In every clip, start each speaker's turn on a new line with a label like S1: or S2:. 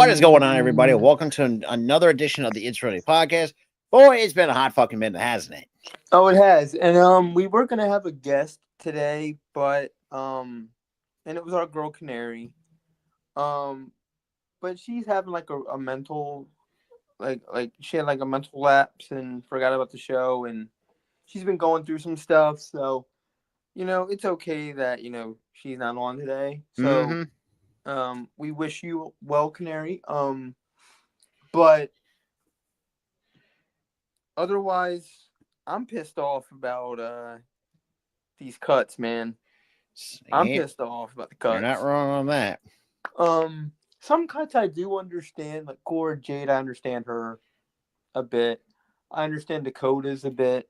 S1: What is going on, everybody? Welcome to another edition of the It's Really podcast. Boy, it's been a hot fucking minute, hasn't it?
S2: Oh, it has. And we were gonna have a guest today, but and it was our girl Canary. Um but she's having like a mental like she had like a mental lapse and forgot about the show, and she's been going through some stuff, so it's okay that, she's not on today. So
S1: Mm-hmm.
S2: we wish you well, Canary. But otherwise I'm pissed off about these cuts, man. I'm pissed off about the
S1: You're not
S2: cuts.
S1: wrong on that.
S2: Some cuts I do understand, like Cora Jade. I understand her a bit. I understand Dakota's a bit,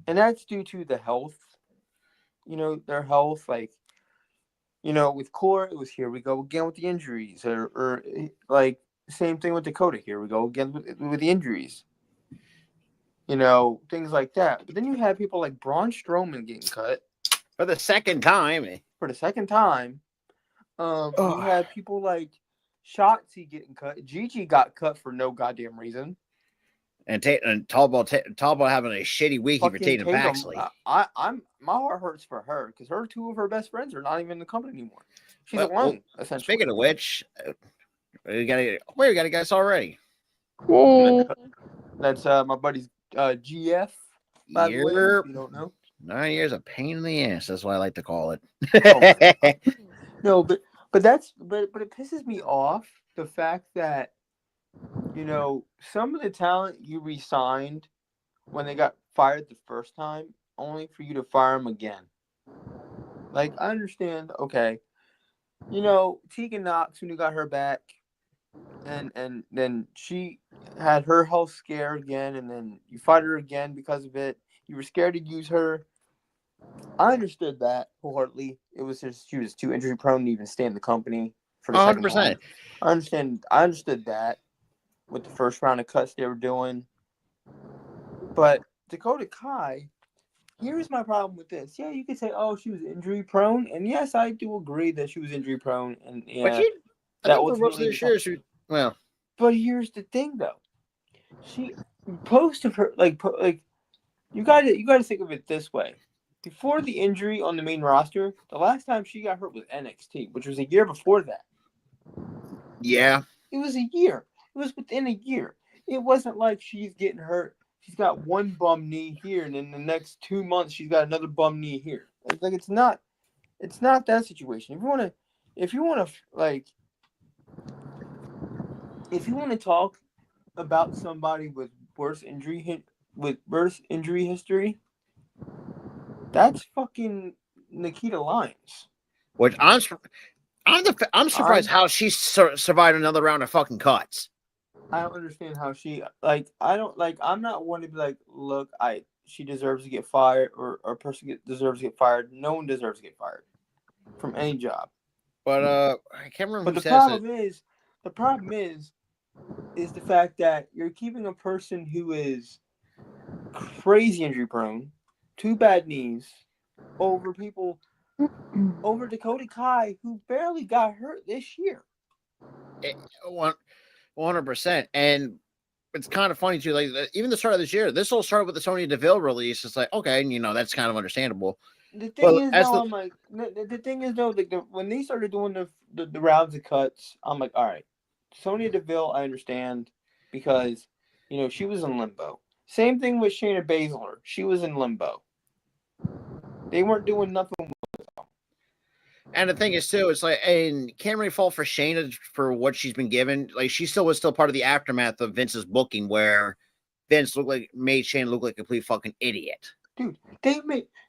S2: and that's due to the health. Their health. Like, with Cora, it was here we go again with the injuries, or like same thing with Dakota. Here we go again with the injuries. Things like that. But then you have people like Braun Strowman getting cut
S1: For the second time.
S2: for the second time. You had people like Shotzi getting cut. Gigi got cut for no goddamn reason.
S1: And Talbot having a shitty week for Tatum Paxley.
S2: My heart hurts for her because two of her best friends are not even in the company anymore. She's alone, essentially.
S1: Speaking of which, we got a guess already.
S2: That's my buddy's GF. By the way, if you don't know.
S1: 9 years of pain in the ass. That's what I like to call it.
S2: No, but it pisses me off the fact that some of the talent you re-signed when they got fired the first time, only for you to fire them again. Like, I understand, okay, Tegan Knox, when you got her back, and then she had her health scare again, and then you fired her again because of it. You were scared to use her. I understood that wholeheartedly. It was just she was too injury prone to even stay in the company for the
S1: 100%.
S2: second time. I understood that with the first round of cuts they were doing. But Dakota Kai, here's my problem with this. Yeah, you could say, oh, she was injury prone, and yes, I do agree that she was injury prone, and
S1: But I think for most of this year, well.
S2: But here's the thing, though. Most of her you got to think of it this way. Before the injury on the main roster, the last time she got hurt was NXT, which was a year before that.
S1: Yeah.
S2: It was a year. It was within a year. It wasn't like she's getting hurt. She's got one bum knee here, and in the next 2 months she's got another bum knee here. Like it's not that situation. If you want to talk about somebody with worse injury history, that's fucking Nikita Lyons.
S1: Which I'm surprised how she survived another round of fucking cuts.
S2: I don't understand how she I'm not one to be like, look, she deserves to get fired, or a person deserves to get fired. No one deserves to get fired from any job.
S1: But I can't remember.
S2: But the problem is the fact that you're keeping a person who is crazy injury prone, 2 bad knees, over Dakota Kai, who barely got hurt this year.
S1: 100%. And it's kind of funny too. Like, even the start of this year, this all started with the Sonya Deville release. It's like, okay, that's kind of understandable.
S2: The thing is, though, when they started doing the rounds of cuts, I'm like, all right, Sonya Deville, I understand, because she was in limbo. Same thing with Shayna Baszler. She was in limbo. They weren't doing nothing with them.
S1: And the thing is, too, it's like, and can't really fault for Shayna for what she's been given. Like, she still was part of the aftermath of Vince's booking, made Shayna look like a complete fucking idiot.
S2: Dude,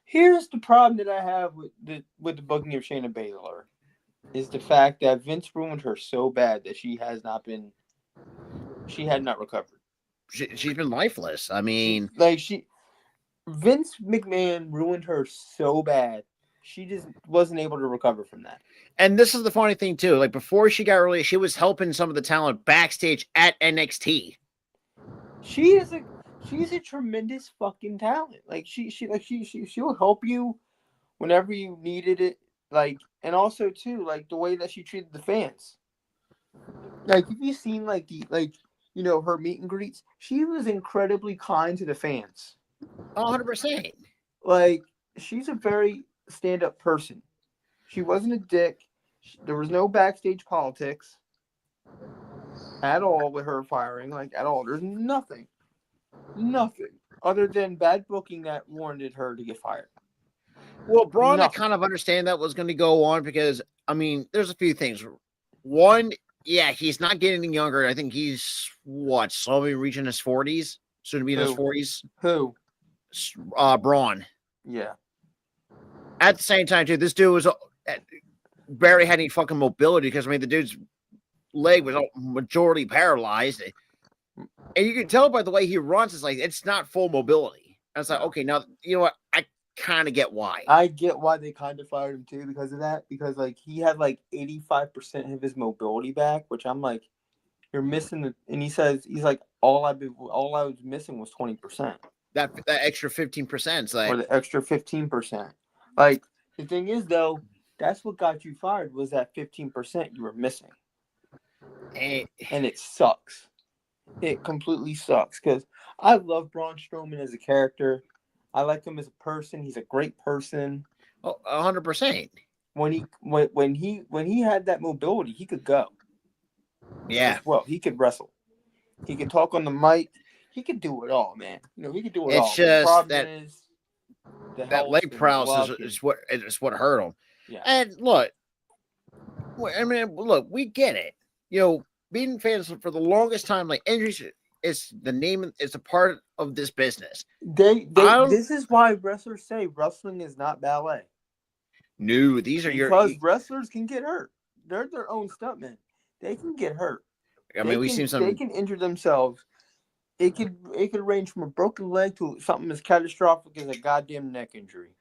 S2: here's the problem that I have with the booking of Shayna Baszler, is the fact that Vince ruined her so bad that she had not recovered.
S1: She's been lifeless. I mean,
S2: Vince McMahon ruined her so bad, she just wasn't able to recover from that.
S1: And this is the funny thing too. Like, before she got released, she was helping some of the talent backstage at NXT.
S2: She's a tremendous fucking talent. Like, she'll help you whenever you needed it. Like, and also too, like, the way that she treated the fans. Like, if you've seen like her meet and greets, she was incredibly kind to the fans.
S1: 100%.
S2: Like, she's a very stand-up person. She wasn't a dick. There was no backstage politics at all with her firing, like at all. There's nothing other than bad booking that warranted her to get fired.
S1: Well, Braun, I
S2: Nothing.
S1: kind of understand that was going to go on because, I mean, there's a few things. One, yeah, he's not getting any younger. I think he's, slowly reaching his 40s, soon to be in his 40s.
S2: Who?
S1: Braun.
S2: Yeah.
S1: At the same time, too, this dude was barely had any fucking mobility because, I mean, the dude's leg was majority paralyzed. And you can tell by the way he runs, it's like, it's not full mobility. And it's like, okay, now, you know what? I kind of get why.
S2: I get why they kind of fired him too because of that. Because like he had like 85% of his mobility back, which I'm like, you're missing. And he's like, all I was missing was 20%.
S1: That extra 15%,
S2: or the extra 15%. Like, the thing is though, that's what got you fired was that 15% you were missing, and it sucks. It completely sucks because I love Braun Strowman as a character. I like him as a person. He's a great person.
S1: 100%.
S2: When he had that mobility, he could go.
S1: Yeah.
S2: Well, he could wrestle. He could talk on the mic. He could do it all, man. He could do it all.
S1: It's just
S2: that
S1: leg paralysis is what hurt him.
S2: Yeah.
S1: And look, we get it. Being fans for the longest time, like injuries is the name. It's a part of this business.
S2: This is why wrestlers say wrestling is not ballet.
S1: No, these are
S2: because wrestlers can get hurt. They're their own stuntmen. They can get hurt.
S1: I mean, we've seen some.
S2: They can injure themselves. It could range from a broken leg to something as catastrophic as a goddamn neck injury.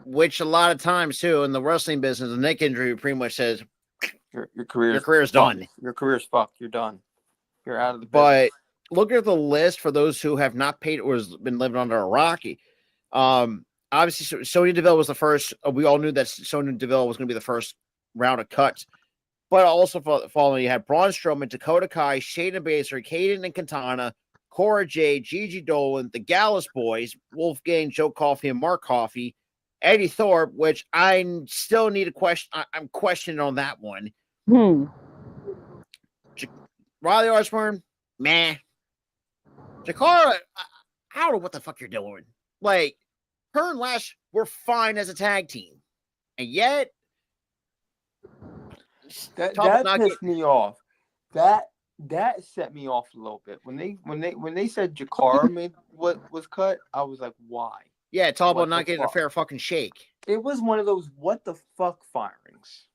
S1: Which a lot of times too in the wrestling business, a neck injury pretty much says
S2: your career's
S1: done.
S2: Your career's fucked. You're done. You're out of the business.
S1: But look at the list for those who have not paid or has been living under a rocky. Obviously, Sonya Deville was the first. We all knew that Sonya Deville was going to be the first round of cuts. But also following, you had Braun Strowman, Dakota Kai, Shayna Baszler, Kaden and Katana, Cora Jade, Gigi Dolan, the Gallus Boys, Wolfgang, Joe Coffey, and Mark Coffey, Eddie Thorpe, which I still need a question. I'm questioning on that one. Riley Osborne, meh. Jakara, I don't know what the fuck you're doing. Like, her and Lash were fine as a tag team. And yet,
S2: that pissed me off. That set me off a little bit. When they said Jakara was cut, I was like, why?
S1: Yeah, it's all about not getting a fair fucking shake.
S2: It was one of those what the fuck firings,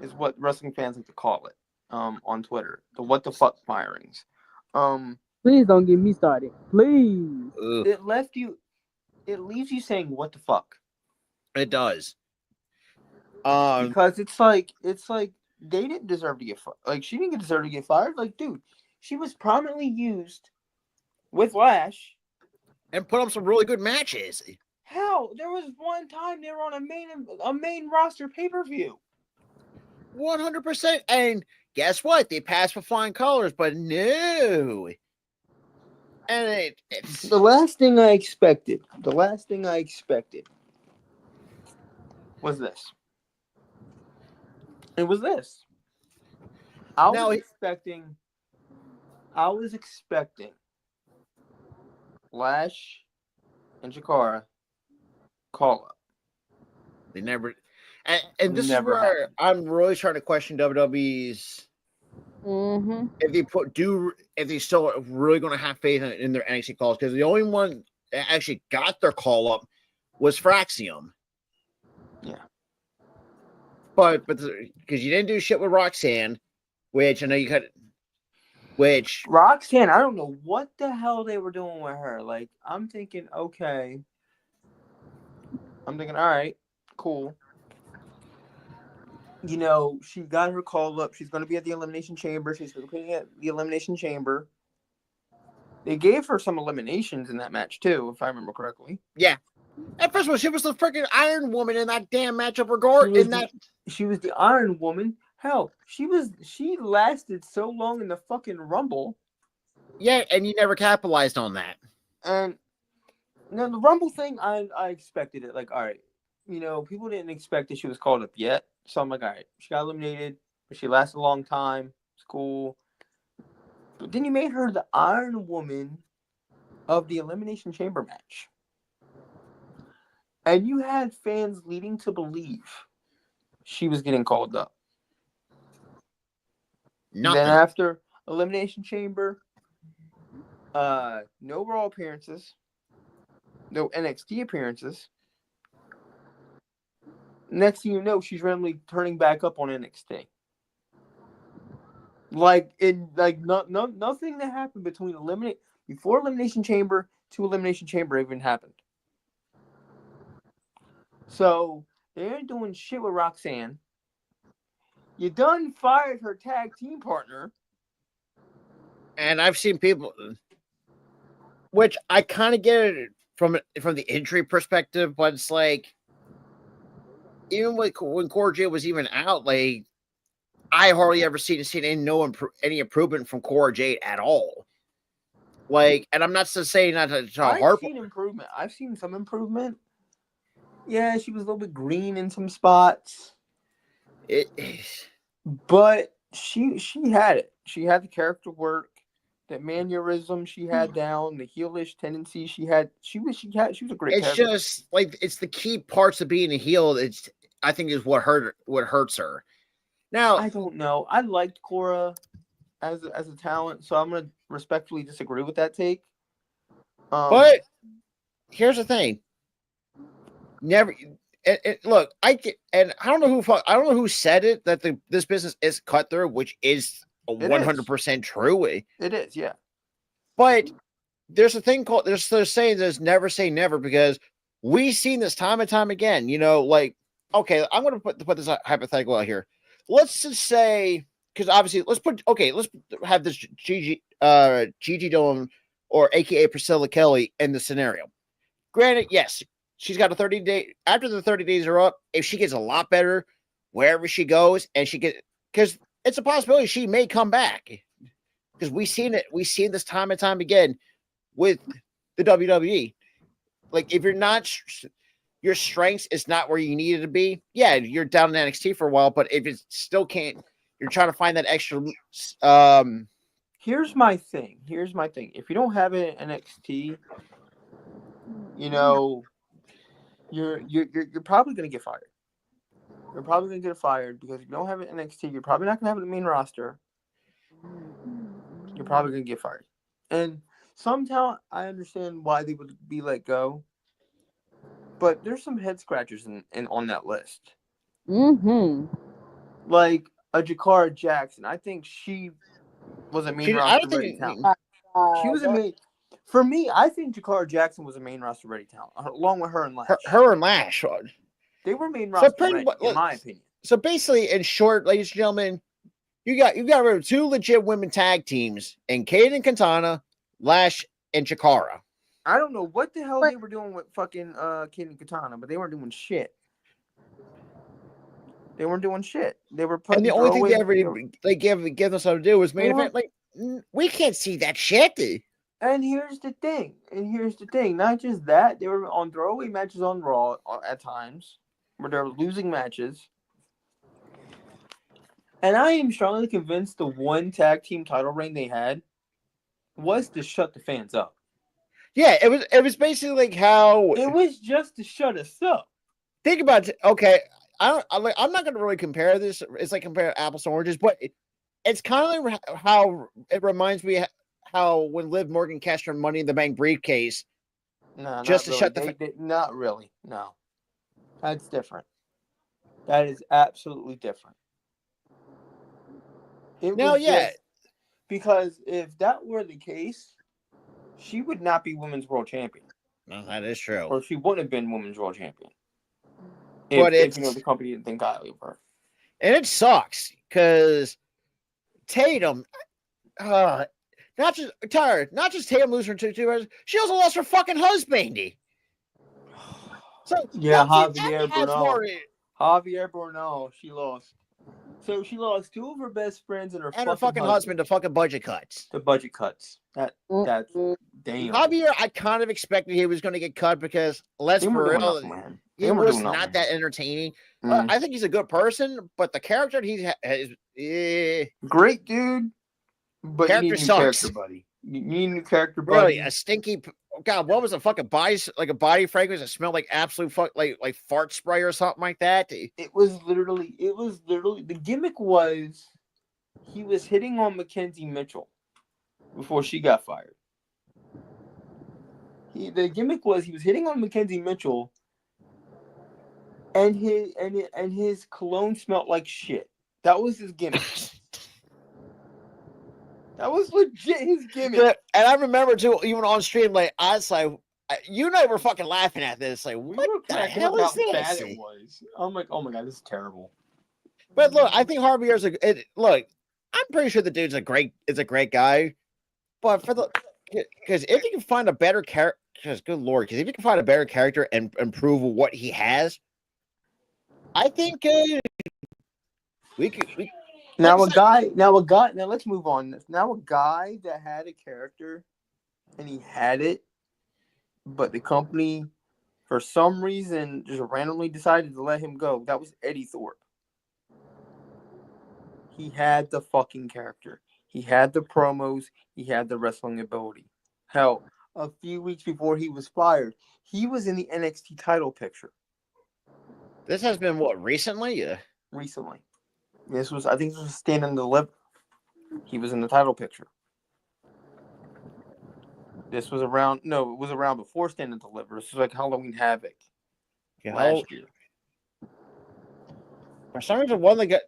S2: is what wrestling fans like to call it. On Twitter, the what the fuck firings.
S3: Please don't get me started. Please.
S2: It leaves you saying what the fuck.
S1: It does.
S2: Because it's like they didn't deserve to get fired. Like, she didn't deserve to get fired. Like, dude, she was prominently used with Lash
S1: and put up some really good matches.
S2: Hell, there was one time they were on a main roster pay-per-view.
S1: 100%. And guess what? They passed with flying colors, but no. And it's
S2: the last thing I expected was this. It was this. I was expecting Lash and Jakara call up.
S1: They never. And this is where I'm really trying to question WWE's. If they still are really going to have faith in their NXT calls, because the only one that actually got their call up was Fraxium.
S2: Yeah.
S1: But because you didn't do shit with Roxanne, which I know you cut. Which
S2: Roxanne, I don't know what the hell they were doing with her. Like, I'm thinking, okay. All right, cool. She got her call up. She's going to be at the Elimination Chamber. She's looking at the Elimination Chamber. They gave her some eliminations in that match, too, if I remember correctly.
S1: Yeah. And first of all, she was the freaking Iron Woman in that damn matchup
S2: She was the Iron Woman. Hell, she lasted so long in the fucking Rumble.
S1: Yeah, and you never capitalized on that.
S2: And now the Rumble thing, I expected it. Like, all right, people didn't expect that she was called up yet. So I'm like, all right, she got eliminated, but she lasted a long time. It's cool. But then you made her the Iron Woman of the Elimination Chamber match. And you had fans leading to believe she was getting called up.
S1: Nothing.
S2: Then after Elimination Chamber, no Raw appearances, no NXT appearances. Next thing you know, she's randomly turning back up on NXT. Nothing that happened before Elimination Chamber to Elimination Chamber even happened. So they ain't doing shit with Roxanne. You done fired her tag team partner.
S1: And I've seen people, which I kind of get it from the injury perspective, but it's like, even when Cora Jade was even out, like, I hardly ever seen any improvement from Cora Jade at all. Like, and I'm not just saying not to
S2: I've seen improvement. I've seen some improvement. Yeah, she was a little bit green in some spots. But she had it. She had the character work, that mannerism she had down, the heelish tendency she had. She was a great character.
S1: It's just like, it's the key parts of being a heel. I think is what hurts her. Now,
S2: I don't know. I liked Cora as a talent, so I'm gonna respectfully disagree with that take.
S1: But here's the thing. Look, I don't know who said it, that this business is cutthroat, which is 100% true.
S2: It is, yeah.
S1: But there's a thing called there's saying there's never say never, because we've seen this time and time again. Like, okay, I'm going to put this hypothetical out here. Let's just say, because obviously, let's have this Gigi Dolan, or AKA Priscilla Kelly, in the scenario. Granted, yes, she's got a 30-day. After the 30 days are up, if she gets a lot better wherever she goes, and because it's a possibility she may come back, because we've seen this time and time again with the WWE. Like, if you're not, your strengths is not where you need it to be, yeah, you're down in NXT for a while. But if it still can't, you're trying to find that extra.
S2: Here's my thing. If you don't have it in NXT, you're probably gonna get fired. You're probably gonna get fired because if you don't have it in NXT, you're probably not gonna have it in the main roster. You're probably gonna get fired. And some talent, I understand why they would be let go, but there's some head scratchers in on that list. Like a Jakara Jackson. I think she was a main roster ready talent. She was a main. For me, I think Jakara Jackson was a main roster ready talent, along with her and Lash.
S1: Her and Lash.
S2: They were main roster ready, in my opinion.
S1: So basically, in short, ladies and gentlemen, you got rid of two legit women tag teams in Kate and Katana, Lash, and Chikara.
S2: I don't know what the hell they were doing with fucking Kate and Katana, but they weren't doing shit. They weren't doing shit. They were putting.
S1: And the only thing they ever give them something to do was main event. Like, we can't see that shit.
S2: And here's the thing. Not just that, they were on throwaway matches on Raw at times, where they were losing matches. And I am strongly convinced the one tag team title reign they had was to shut the fans up.
S1: Yeah, it was basically like how
S2: it was just to shut us up.
S1: Think about it. Okay, I'm not going to really compare this. It's like compare apples to oranges, but it's kind of like how it reminds me how when Liv Morgan cashed her Money in the Bank briefcase, just to
S2: really.
S1: shut the
S2: not really. No, that's different. That is absolutely different. Because if that were the case, she would not be Women's World Champion.
S1: No, that is true.
S2: Or she wouldn't have been Women's World Champion. If the company didn't think highly of her.
S1: And it sucks because Tatum, not just Tatum losing her two, she also lost her fucking husband. So
S2: yeah, Javier Bernal, she lost. So she lost two of her best friends and her
S1: fucking husband to fucking budget cuts.
S2: The budget cuts. That's damn.
S1: Javier, I kind of expected he was going to get cut because let's be real, he was not that entertaining. I think he's a good person, but the character he has,
S2: great dude, but
S1: character
S2: you need a new
S1: sucks.
S2: character, buddy. You need a new character, buddy.
S1: Really, a stinky. God, what was a fucking body fragrance that smelled like absolute like fart spray or something like that?
S2: It was literally the gimmick was he was hitting on Mackenzie Mitchell before she got fired. The gimmick was he was hitting on Mackenzie Mitchell, and his cologne smelled like shit. That was his gimmick. That was legit his gimmick.
S1: And I remember too, even on stream, like I was like, you and I were fucking laughing at this. Like, what the hell is this?
S2: Bad it was. I'm like, oh my god, this is terrible.
S1: But look, I think Javier's look. I'm pretty sure the dude's a great guy, but because if you can find a better character, good lord, because if you can find a better character and improve what he has, I think we could.
S2: Now let's move on. Now a guy that had a character and he had it, but the company for some reason just randomly decided to let him go. That was Eddie Thorpe. He had the fucking character. He had the promos. He had the wrestling ability. Hell, a few weeks before he was fired, he was in the NXT title picture.
S1: This has been what, recently?
S2: Recently. I think this was Stand and Deliver. He was in the title picture. It was around before Stand and Deliver. This was like Halloween Havoc last year.
S1: For some reason, one that got.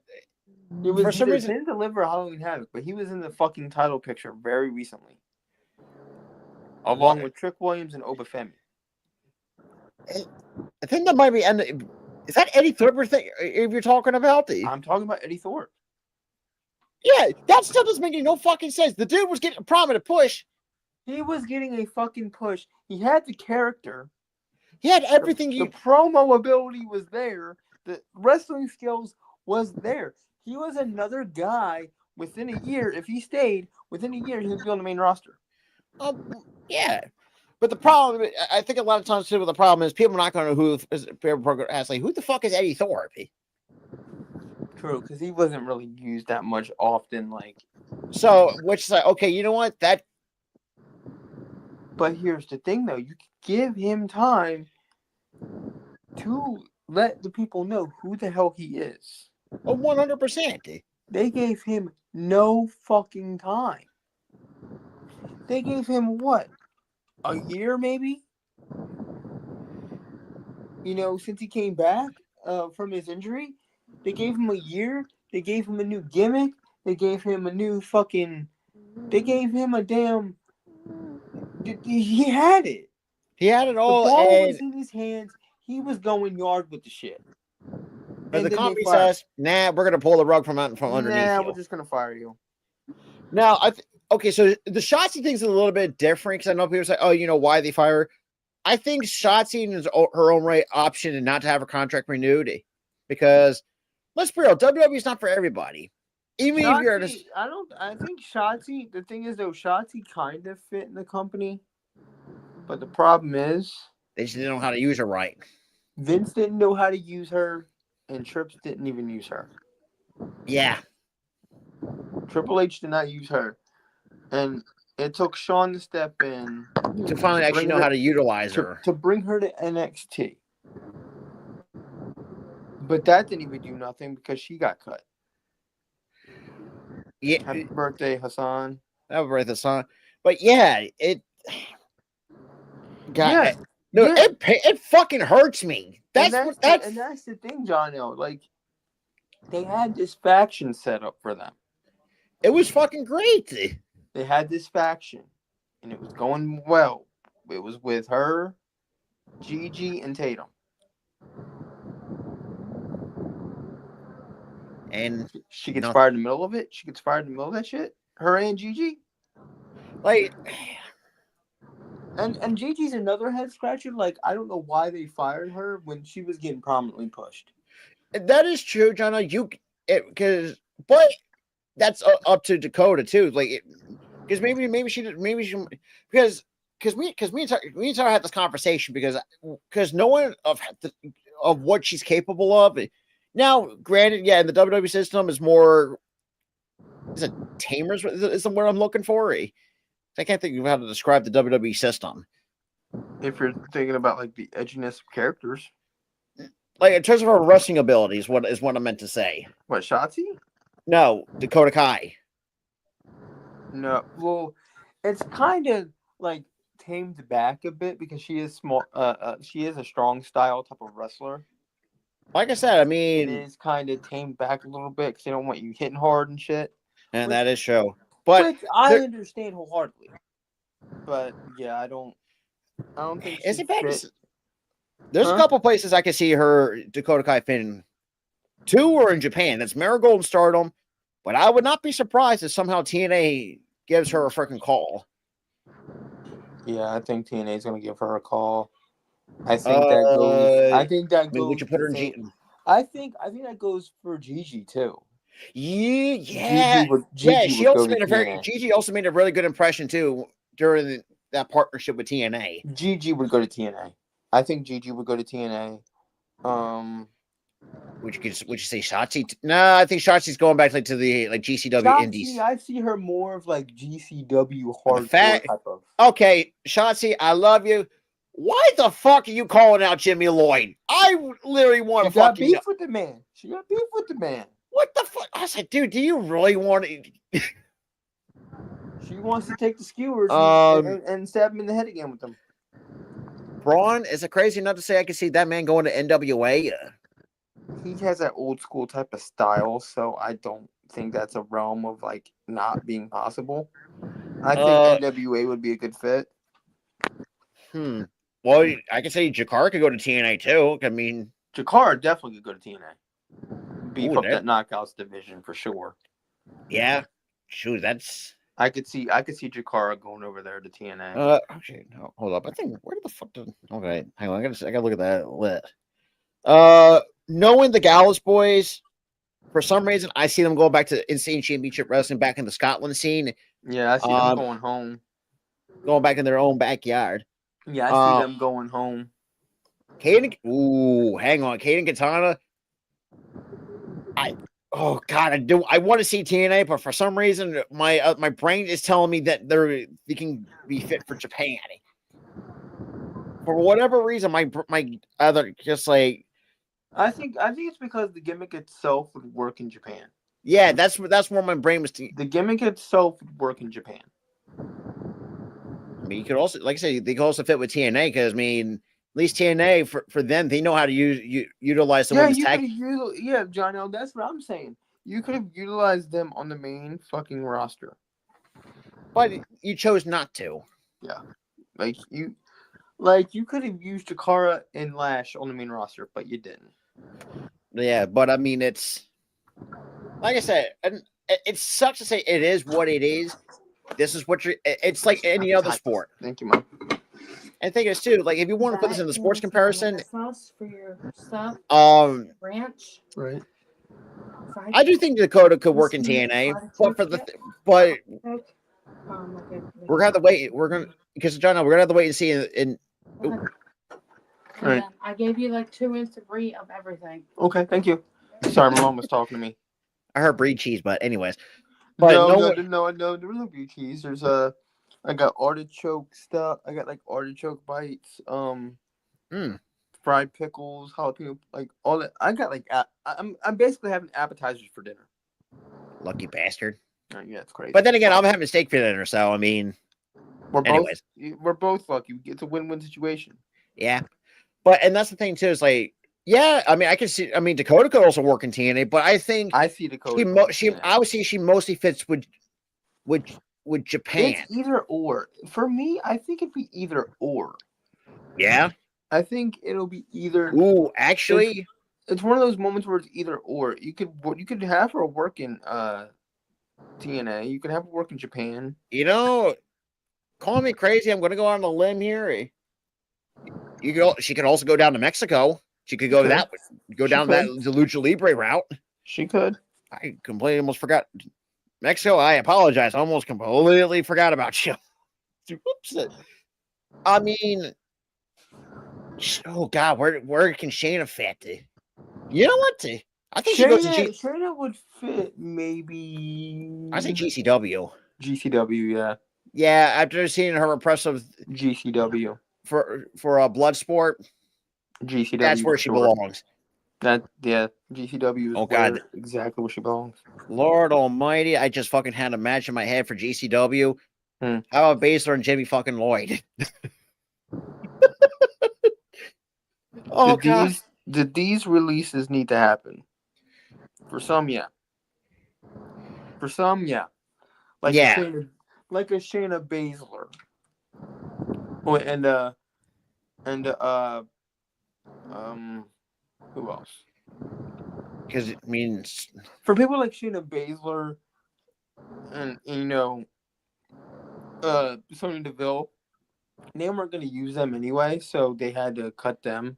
S2: It was for some reason Stand and Deliver or Halloween Havoc, but he was in the fucking title picture very recently, along with Trick Williams and Obafemi.
S1: I think that might be. Is that Eddie Thorpe thing? If you're talking about
S2: I'm talking about Eddie Thorpe.
S1: Yeah, that still doesn't make no fucking sense. The dude was getting a prominent push.
S2: He was getting a fucking push. He had the character.
S1: He had everything.
S2: The promo ability was there. The wrestling skills was there. He was another guy within a year. If he stayed within a year, he would be on the main roster.
S1: Yeah. But the problem, I think a lot of times too, the problem is people are not going to know who the fuck is Eddie Thorpe?
S2: True, because he wasn't really used that much often.
S1: So, which is like, okay, you know what?
S2: But here's the thing, though. You give him time to let the people know who the hell he is.
S1: 100%.
S2: They gave him no fucking time. They gave him what? A year, maybe? Since he came back from his injury, they gave him a year. They gave him a new gimmick. They gave him a new fucking. They gave him a damn. He had it.
S1: He had it all.
S2: The ball was in his hands. He was going yard with the shit.
S1: But the company says, "Nah, we're gonna pull the rug from underneath."
S2: Nah, we're just gonna fire you.
S1: Now, okay, so the Shotzi thing's a little bit different because I know people say, "Oh, why they fire her?" I think Shotzi is her own right option and not to have her contract renewed because let's be real, WWE's not for everybody. Even Shotzi, if you're just,
S2: I think Shotzi. The thing is, though, Shotzi kind of fit in the company, but the problem is
S1: they just didn't know how to use her right.
S2: Vince didn't know how to use her, and Trips didn't even use her.
S1: Yeah.
S2: Triple H did not use her. And it took Shawn to step in.
S1: To finally actually know how to utilize her.
S2: To bring her to NXT. But that didn't even do nothing because she got cut.
S1: Yeah.
S2: Happy birthday, Hassan.
S1: Happy birthday, Hassan. But yeah, it... God, it fucking hurts me. That's
S2: the thing, John. They had this faction set up for them.
S1: It was fucking great.
S2: They had this faction, and it was going well. It was with her, Gigi, and Tatum.
S1: And
S2: she gets fired in the middle of it. She gets fired in the middle of that shit. Her and Gigi. And Gigi's another head scratcher. I don't know why they fired her when she was getting prominently pushed.
S1: That is true, John. but that's up to Dakota too. Like, because maybe because me and Tara had this conversation because no one of what she's capable of. Now, granted, yeah, in the WWE system is more. Is it tamers? Is the word I'm looking for? I can't think of how to describe the WWE system.
S2: If you're thinking about like the edginess of characters,
S1: Like in terms of her wrestling abilities, what I meant to say.
S2: what Shotzi?
S1: No, Dakota Kai.
S2: No, well, it's kind of like tamed back a bit because she is small. She is a strong style type of wrestler.
S1: Like I said, I
S2: It
S1: mean,
S2: is kind of tamed back a little bit because they don't want you hitting hard and shit.
S1: and that is true. But
S2: which I understand wholeheartedly. But yeah, I don't think
S1: is
S2: she
S1: it bad?
S2: fit.
S1: There's a couple places I could see her Dakota Kai fitting. 2 or in Japan. That's Marigold and Stardom. But I would not be surprised if somehow TNA gives her a freaking call.
S2: Yeah, I think TNA is going to give her a call. I think that goes. I think that goes.
S1: Would you put her in G?
S2: I think that goes for Gigi too.
S1: Yeah.
S2: Gigi
S1: also made a really good impression too during that partnership with TNA.
S2: Gigi would go to TNA. I think Gigi would go to TNA.
S1: Would you say Shotzi? No, I think Shotzi's going back to the GCW
S2: Shotzi,
S1: Indies.
S2: I see her more of like GCW hardcore type of.
S1: Okay, Shotzi, I love you. Why the fuck are you calling out Jimmy Lloyd? I literally want to fucking.
S2: She got beef with the man. She got beef with the man.
S1: What the fuck? I said, dude, do you really want to?
S2: She wants to take the skewers and stab him in the head again with them.
S1: Braun, is it crazy enough to say I could see that man going to NWA?
S2: He has that old school type of style, so I don't think that's a realm of like not being possible. I think NWA would be a good fit.
S1: Well, I could say Jakar could go to TNA too. I mean,
S2: Jakar definitely could go to TNA. Beef up that knockouts division for sure.
S1: Yeah, shoot, that's.
S2: I could see Jakara going over there to TNA.
S1: Okay, no, hold up. I think where the fuck did? Okay, hang on. I gotta look at that list. Knowing the Gallus boys, for some reason, I see them going back to Insane Championship Wrestling back in the Scotland scene.
S2: Yeah, I see them going home.
S1: Going back in their own backyard.
S2: Yeah, I see them going home.
S1: Hang on. Caden Katana. Oh God, I want to see TNA, but for some reason, my brain is telling me that they can be fit for Japan. For whatever reason, my other just like.
S2: I think it's because the gimmick itself would work in Japan.
S1: Yeah, that's where my brain was.
S2: The gimmick itself would work in Japan.
S1: I mean, you could also, like I said, they could also fit with TNA because I mean, at least TNA for them, they know how to utilize the women's tag.
S2: Yeah, John, that's what I'm saying. You could have utilized them on the main fucking roster,
S1: but you chose not to.
S2: Yeah, you could have used Jakara and Lash on the main roster, but you didn't.
S1: Yeah, but I mean, it's like I said, it sucks to say it is what it is. This is what it's like any other sport.
S2: Thank you, Mom.
S1: And think it's too, like if you want to put this in the sports comparison,
S4: sauce for your stuff. Ranch.
S2: Right.
S1: I do think Dakota could work in TNA, but we're gonna have to wait. Because John, we're gonna have to wait and see.
S4: Right. I gave you like 2 minutes to read of everything.
S2: Okay, thank you. Sorry, my mom was talking to me.
S1: I heard breed cheese, but anyways.
S2: But no, there was no breed cheese. There's I got artichoke stuff. I got like artichoke bites, fried pickles, jalapeno, like all that. I got like I'm basically having appetizers for dinner.
S1: Lucky bastard.
S2: Yeah, it's crazy.
S1: But then again, I'm having steak for dinner, so I mean,
S2: we're both lucky. It's a win-win situation.
S1: Yeah, and that's the thing too. Is like, yeah, I mean, I can see. I mean, Dakota could also work in TNA, but I think
S2: I see Dakota.
S1: I would see she mostly fits with Japan.
S2: It's either or. For me, I think it'd be either or.
S1: Yeah.
S2: I think it'll be either.
S1: Ooh, actually,
S2: it's one of those moments where it's either or. You could have her work in TNA. You could have her work in Japan.
S1: You know, call me crazy. I'm going to go on a limb here. She could also go down to Mexico. She could go down the Lucha Libre route.
S2: She could.
S1: I completely almost forgot. Mexico, I apologize. I almost completely forgot about you. Whoops. I mean, oh God, where can Shayna fit? You know what? I think she goes to
S2: Shayna would fit maybe.
S1: I say GCW.
S2: GCW, yeah.
S1: Yeah, after seeing her impressive
S2: GCW
S1: for a blood sport,
S2: GCW.
S1: that's where she belongs.
S2: GCW is exactly where she belongs.
S1: Lord Almighty, I just fucking had a match in my head for GCW.
S2: Hmm.
S1: How about Baszler and Jimmy fucking Lloyd?
S2: Did these releases need to happen? For some, yeah. For some, yeah. Like a Shayna Baszler. Oh, and who else?
S1: Because it means
S2: for people like Shayna Baszler and Sonya Deville, they weren't going to use them anyway, so they had to cut them.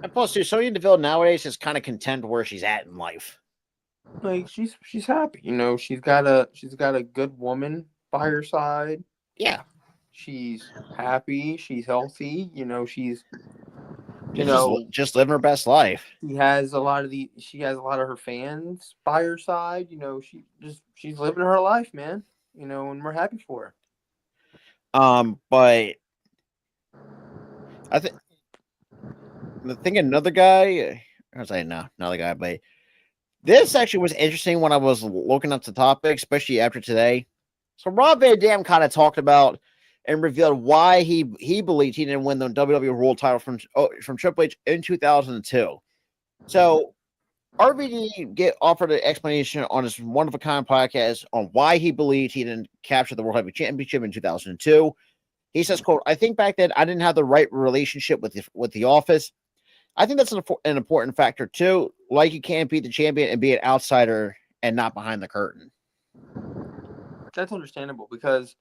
S1: And plus, too, Sonya Deville nowadays is kind of content where she's at in life.
S2: Like she's happy, she's got a good woman by her side.
S1: Yeah,
S2: she's happy, she's healthy. She's
S1: just living her best life.
S2: She has a lot of her fans by her side. She's living her life, man. And we're happy for
S1: her. But I think another guy. I was like, no, another guy. But this actually was interesting when I was looking up the topic, especially after today. So Rob Van Dam kind of talked about and revealed why he believed he didn't win the WWE World Title from Triple H in 2002. So RVD get offered an explanation on his One of a Kind podcast on why he believed he didn't capture the World Heavyweight Championship in 2002. He says, "quote I think back then I didn't have the right relationship with the office. I think that's an important factor too. Like you can't beat the champion and be an outsider and not behind the curtain."
S2: That's understandable because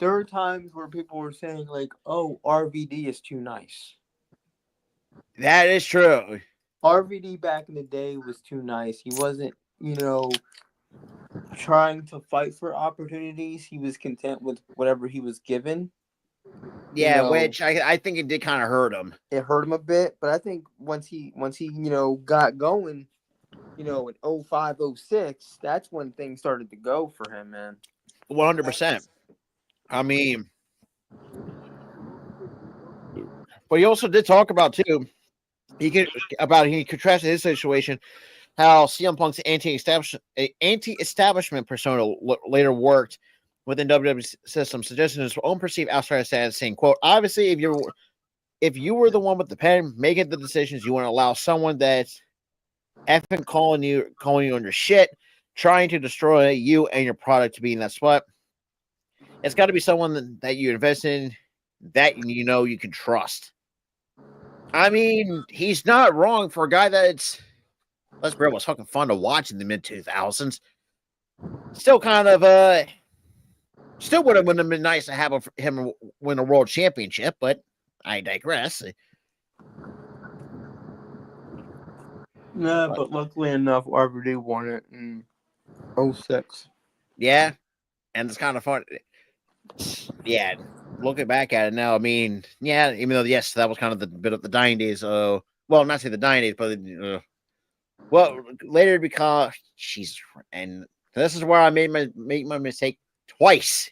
S2: there are times where people were saying like, "Oh, RVD is too nice."
S1: That is true.
S2: RVD back in the day was too nice. He wasn't, trying to fight for opportunities. He was content with whatever he was given.
S1: Yeah, which I think it did kind of hurt him.
S2: It hurt him a bit, but I think once he got going, in 05, 06, that's when things started to go for him, man.
S1: 100%. I mean, but he also did talk about too. He contrasted his situation, how CM Punk's anti-establishment persona later worked within WWE system, suggesting his own perceived outsider status, saying, "quote Obviously, if you were the one with the pen making the decisions, you want to allow someone that's effing calling you on your shit, trying to destroy you and your product to be in that spot. It's got to be someone that you invest in, that you can trust." I mean, he's not wrong for a guy that's, let's be real, was fucking fun to watch in the mid 2000s. Still kind of still would have been nice to have him win a world championship, but I digress.
S2: Yeah, but luckily enough, RVD won it in 06.
S1: Yeah, and it's kind of fun. Yeah, looking back at it now, I mean, yeah, even though, yes, that was kind of the bit of the dying days. Well, not say the dying days, but later because and this is where I make my mistake twice.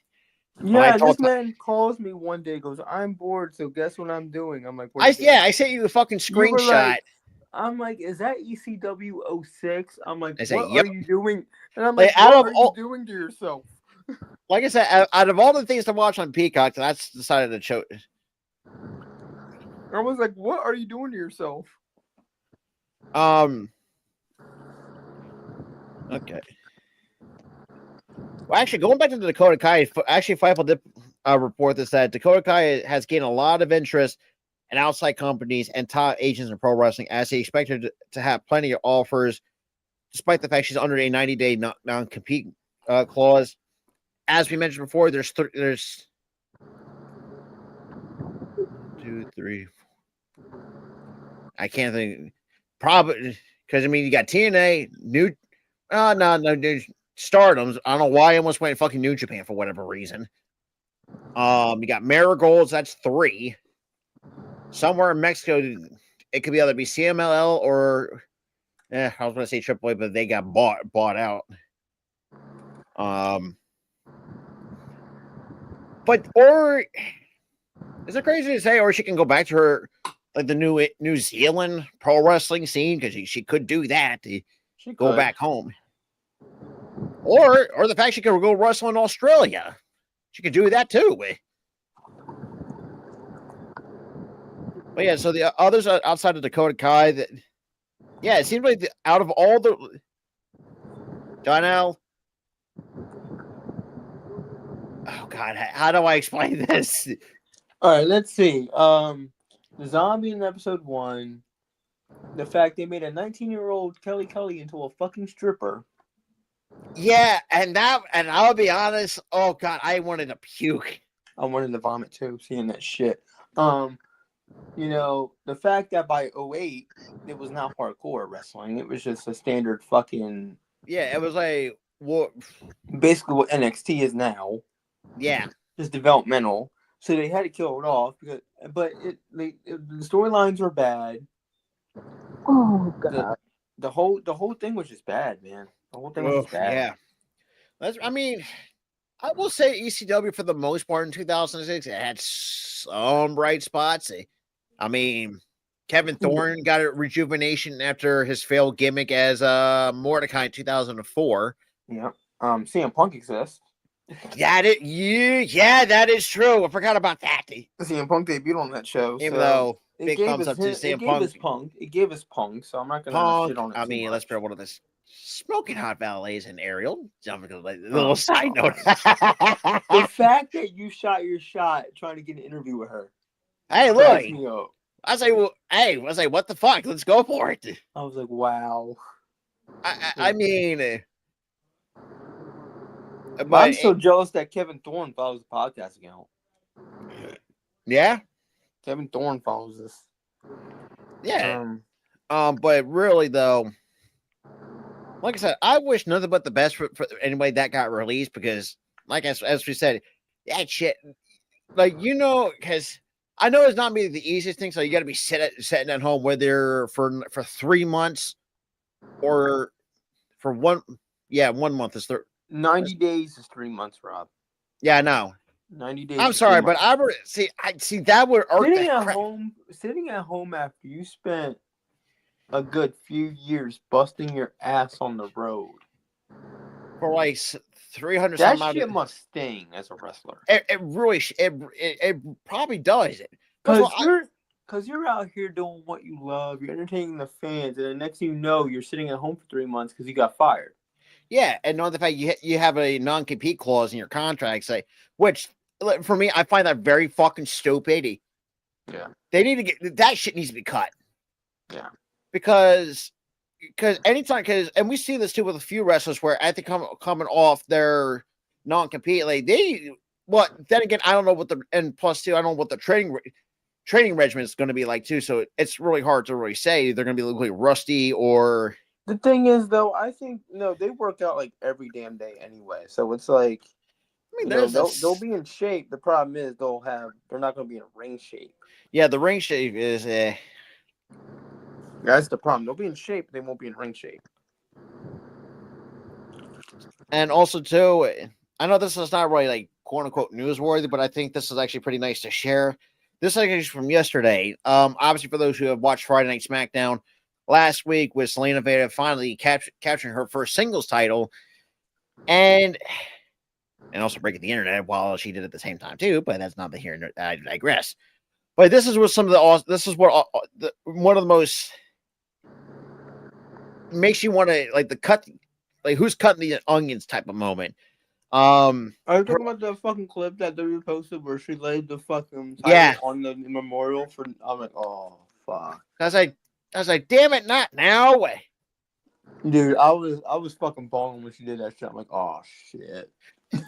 S2: Yeah, this man calls me one day, goes, "I'm bored, so guess what I'm doing?" I'm like,
S1: I sent you the fucking screenshot.
S2: I'm like, "Is that ECW 06?" I'm like,
S1: "What
S2: are you doing?" And I'm like, "What are you doing to yourself?"
S1: Like I said, out of all the things to watch on Peacock, that's decided to show.
S2: I was like, "What are you doing to yourself?"
S1: Okay. Well, actually, going back to the Dakota Kai, actually, Fightful did report this that Dakota Kai has gained a lot of interest in outside companies and top agents in pro wrestling, as he expected to have plenty of offers, despite the fact she's under a 90-day non-compete clause. As we mentioned before, there's 2, 3. I can't think. probably because I mean you got TNA, New, no, Stardom's. I don't know why I almost went fucking New Japan for whatever reason. You got Marigolds. That's 3. Somewhere in Mexico, it could be either be CMLL or I was going to say AAA, but they got bought out. But or is it crazy to say, or she can go back to her like the New Zealand pro wrestling scene because she could do that.
S2: She
S1: go
S2: could.
S1: back home, or the fact she could go wrestle in Australia. She could do that too. But yeah, so the others outside of Dakota Kai, that it seems like out of all the Donnell. Oh God, how do I explain this?
S2: All right, let's see. The zombie in episode 1, the fact they made a 19-year-old Kelly Kelly into a fucking stripper.
S1: Yeah, and I'll be honest. Oh God, I wanted to puke.
S2: I wanted to vomit too, seeing that shit. The fact that by 2008 it was not hardcore wrestling; it was just a standard fucking.
S1: Yeah, it was like what?
S2: Basically, what NXT is now.
S1: Yeah,
S2: just developmental. So they had to kill it off but the storylines were bad.
S3: Oh God.
S2: The whole thing was just bad, man. The whole thing was just bad.
S1: Yeah, I will say ECW for the most part in 2006 it had some bright spots. I mean, Kevin Thorne got a rejuvenation after his failed gimmick as Mordecai in 2004.
S2: Yeah. CM Punk exists.
S1: That is true. I forgot about that.
S2: CM Punk debuted on that show.
S1: Even though big thumbs up to
S2: CM Punk. It gave us Punk, so I'm not gonna shit on it.
S1: I mean, let's bear one of this smoking hot valets and Ariel. Little side note.
S2: The fact that you shot your shot trying to get an interview with her.
S1: Hey, look. I say, what the fuck? Let's go for it.
S2: I was like, wow.
S1: I mean,
S2: I'm so jealous that Kevin Thorne follows the podcast account.
S1: Yeah,
S2: Kevin Thorne follows this.
S1: Yeah. But really though, like I said, I wish nothing but the best for anybody that got released because, like as we said, that shit, like because I know it's not the easiest thing. So you got to be sitting at home, whether for 3 months or for 1 month is
S2: 90 days is 3 months, Rob.
S1: Yeah, I know.
S2: 90 days.
S1: I'm sorry, but I see that would
S2: sitting at home after you spent a good few years busting your ass on the road
S1: for like 300.
S2: That shit must sting as a wrestler.
S1: It really it probably does.
S2: Because you're out here doing what you love, you're entertaining the fans, and the next thing you know, you're sitting at home for 3 months because you got fired.
S1: Yeah, and know the fact you have a non-compete clause in your contract, which for me I find that very fucking stupid.
S2: Yeah,
S1: they need to get that shit needs to be cut.
S2: Yeah,
S1: because anytime and we see this too with a few wrestlers where I think coming off their non-compete, like then again I don't know what and plus too I don't know what the training regimen is going to be like too, so it's really hard to really say they're going to be looking rusty or.
S2: The thing is, though, I think they work out like every damn day anyway. So it's like, they'll be in shape. The problem is they're not going to be in ring shape.
S1: Yeah, the ring shape is
S2: that's the problem. They'll be in shape, they won't be in ring shape.
S1: And also too, I know this is not really like quote unquote newsworthy, but I think this is actually pretty nice to share. This is actually from yesterday. Obviously for those who have watched Friday Night SmackDown. Last week with Selena Vega finally capturing her first singles title and also breaking the internet while she did it at the same time too, but that's not the here. I digress. But this is what one of the most makes you want to like who's cutting the onions type of moment.
S2: Are you talking about the fucking clip that they posted where she laid the fucking title on the memorial for? I'm like, oh fuck.
S1: I was like, damn it, not now.
S2: Dude, I was fucking balling when she did that shit. I'm like, oh shit.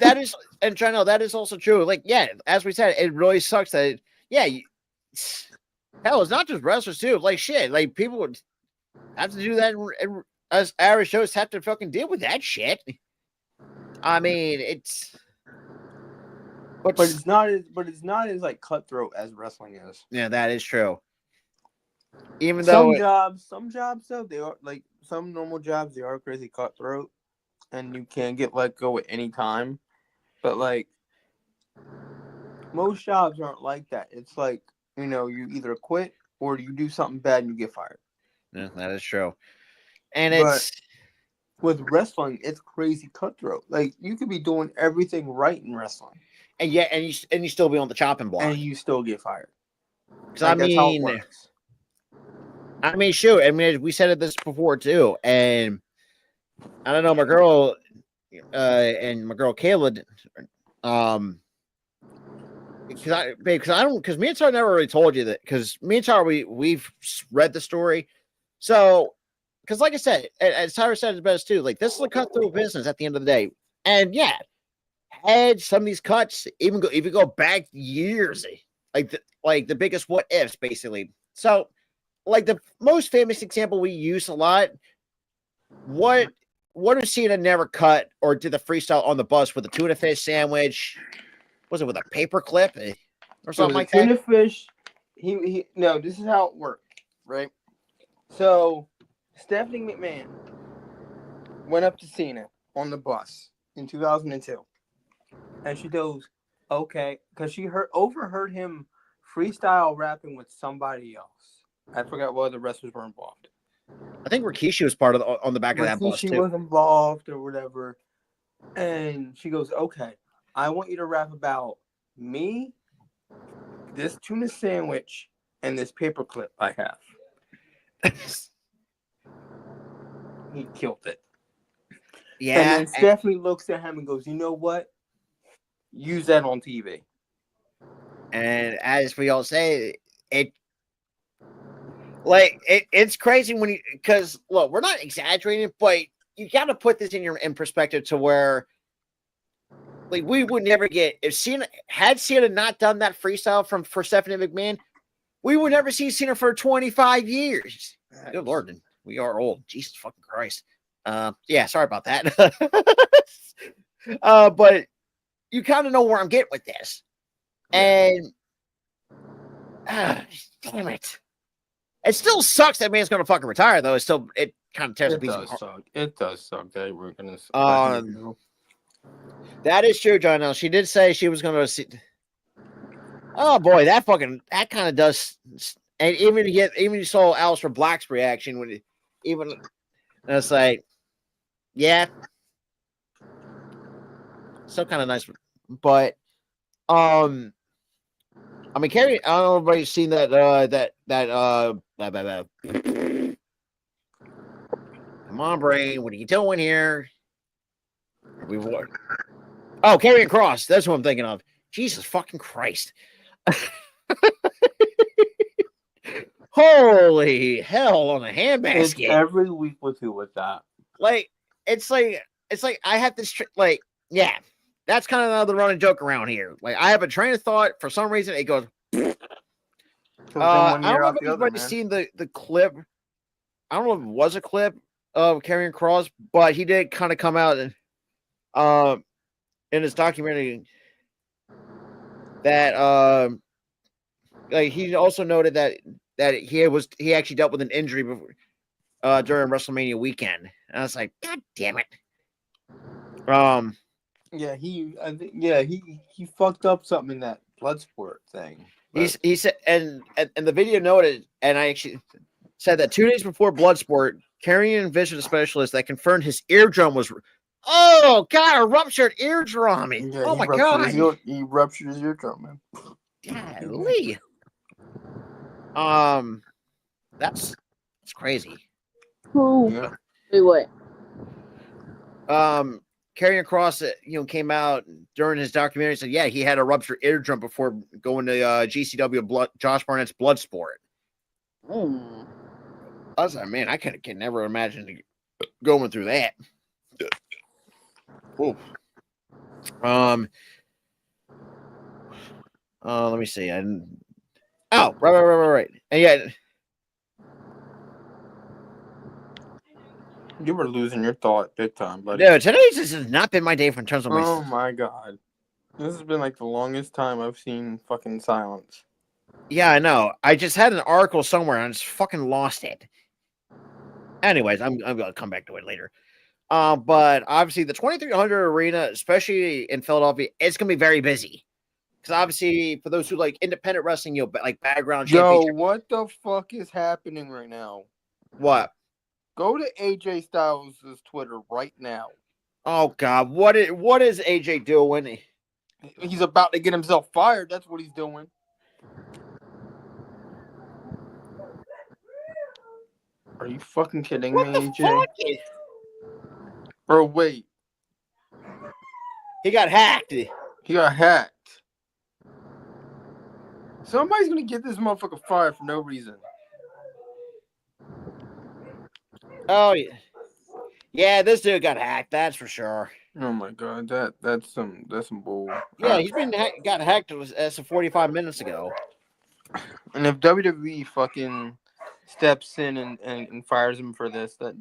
S1: That is, and Chino, that is also true. Like, yeah, as we said, it really sucks that, hell, it's not just wrestlers too. Like shit, like people would, have to do that. As average shows have to fucking deal with that shit. I mean,
S2: but it's not as like cutthroat as wrestling is.
S1: Yeah, that is true. Even though
S2: some jobs though, they are like some normal jobs, they are crazy cutthroat, and you can get let go at any time. But like most jobs aren't like that. It's like, you either quit or you do something bad and you get fired.
S1: Yeah, that is true. And
S2: but with wrestling, it's crazy cutthroat. Like you could be doing everything right in wrestling,
S1: and you still be on the chopping block,
S2: and you still get fired.
S1: Because like, that's how it works. I mean, shoot. I mean, we said this before too, and I don't know, my girl, and my girl Kayla, because me and Tara never really told you that, because me and Tara we've read the story, so because like I said, as Tyra said it best too, like this is a cutthroat business at the end of the day, and yeah, had some of these cuts even if you go back years, like the biggest what ifs basically. So, like the most famous example we use a lot, what if Cena never cut or did the freestyle on the bus with a tuna fish sandwich? Was it with a paper clip or something like that?
S2: Tuna fish. No, this is how it worked, right? So Stephanie McMahon went up to Cena on the bus in 2002, and she goes, "Okay," because she overheard him freestyle rapping with somebody else. I forgot what other wrestlers were involved.
S1: I think Rikishi was part of on the back of that bus too.
S2: Rikishi was involved or whatever, and she goes, "Okay, I want you to rap about me, this tuna sandwich, and this paperclip I have." He killed it.
S1: Yeah.
S2: And then Stephanie looks at him and goes, "You know what? Use that on TV."
S1: And as we all say, it's crazy when because look, we're not exaggerating, but you got to put this in perspective to where, like, we would never get if Cena not done that freestyle for Stephanie McMahon, we would never see Cena for 25 years. Good Lord, we are old. Jesus fucking Christ. Yeah, sorry about that. But you kind of know where I'm getting with this. And damn it. It still sucks that man's gonna fucking retire, though. It kind of tears a piece of my heart.
S2: It does suck that we're gonna.
S1: That is true, John. Now she did say she was gonna see. Oh boy, that kind of does. And even you saw Aleister Black's reaction when it's like, yeah, still kind of nice, but I mean, Carrie, I don't know if everybody's seen that come on, brain, what are you doing here? Oh, Karrion Kross, that's what I'm thinking of. Jesus fucking Christ. Holy hell on a handbasket.
S2: It's every week with that.
S1: Like, it's like I have this yeah. That's kind of another running joke around here. Like, I have a train of thought. For some reason, it goes. I don't know if anybody's seen the clip. I don't know if it was a clip of Karrion Kross, but he did kind of come out and in his documentary that like he also noted that he actually dealt with an injury before during WrestleMania weekend. And I was like, God damn it.
S2: Yeah, he fucked up something in that Bloodsport thing.
S1: He said, and the video noted, and I actually said that 2 days before Bloodsport, Karrion visited a specialist that confirmed his eardrum was. Oh God, a ruptured eardrum!
S2: Yeah,
S1: oh my God,
S2: he ruptured his eardrum, man.
S1: Golly. That's crazy.
S3: Who?
S2: Yeah.
S3: Wait, what?
S1: Karrion Kross, came out during his documentary and said, yeah, he had a ruptured eardrum before going to GCW Josh Barnett's Bloodsport. I was like, man, I can never imagine going through that. Ooh. Let me see. Right. And yeah.
S2: You were losing your thought big time, buddy.
S1: Dude, today's just has not been my day in terms of my.
S2: Oh my god. This has been like the longest time I've seen fucking silence.
S1: Yeah, I know. I just had an article somewhere and I just fucking lost it. Anyways, I'm gonna come back to it later. But obviously the 2300 arena, especially in Philadelphia, it's gonna be very busy. Because obviously, for those who like independent wrestling, like background
S2: Yo,
S1: championship.
S2: what the fuck is happening right now?
S1: What?
S2: Go to AJ Styles' Twitter right now.
S1: Oh God, what is AJ doing?
S2: He's about to get himself fired. That's what he's doing. Are you fucking kidding
S1: What
S2: me,
S1: the
S2: AJ?
S1: fuck?
S2: Bro, wait.
S1: He got hacked.
S2: He got hacked. Somebody's gonna get this motherfucker fired for no reason.
S1: Oh yeah, yeah. This dude got hacked. That's for sure.
S2: Oh my god, that's some bull.
S1: Yeah, he's been got hacked as of 45 minutes ago.
S2: And if WWE fucking steps in and fires him for this, that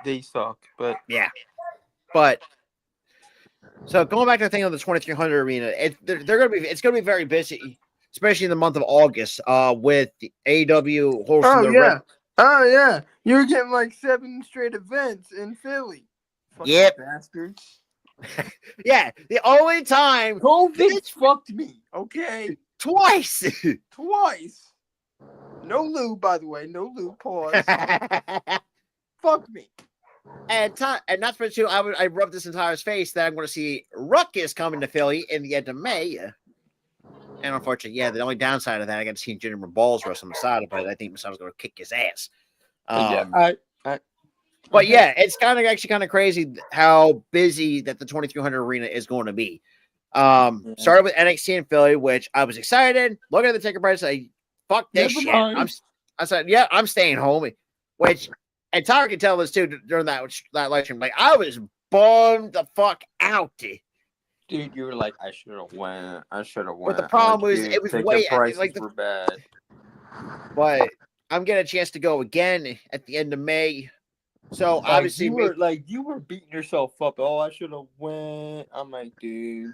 S2: they suck. But
S1: yeah, but so going back to the thing on the 2300 arena, it's gonna be very busy, especially in the month of August. With the AW hosting
S2: oh yeah, you're getting like 7 straight events in Philly. Fucking
S1: Yep.
S2: bastards.
S1: Yeah, the only time
S2: COVID fucked me. Okay,
S1: twice.
S2: twice. No lube, by the way. No lube. Pause. Fuck me.
S1: And not for two, I rubbed this entire face that I'm going to see Ruckus coming to Philly in the end of May. And unfortunately, yeah, the only downside of that, I got to see Jinder Mahal wrestle Masada, but I think Masada's going to kick his ass. But yeah, it's actually kind of crazy how busy that the 2300 arena is going to be. Started with NXT in Philly, which I was excited. Looking at the ticket price, I fuck this shit. I said, yeah, I'm staying home. Which, and Tyler can tell this too during that live stream. Like, I was bummed the fuck out.
S2: Dude, you were like, I should have went.
S1: But the problem was, it was way
S2: prices
S1: like
S2: were bad.
S1: But I'm getting a chance to go again at the end of May. So
S2: Like,
S1: obviously,
S2: you were beating yourself up. Oh, I should have went. I'm like, dude,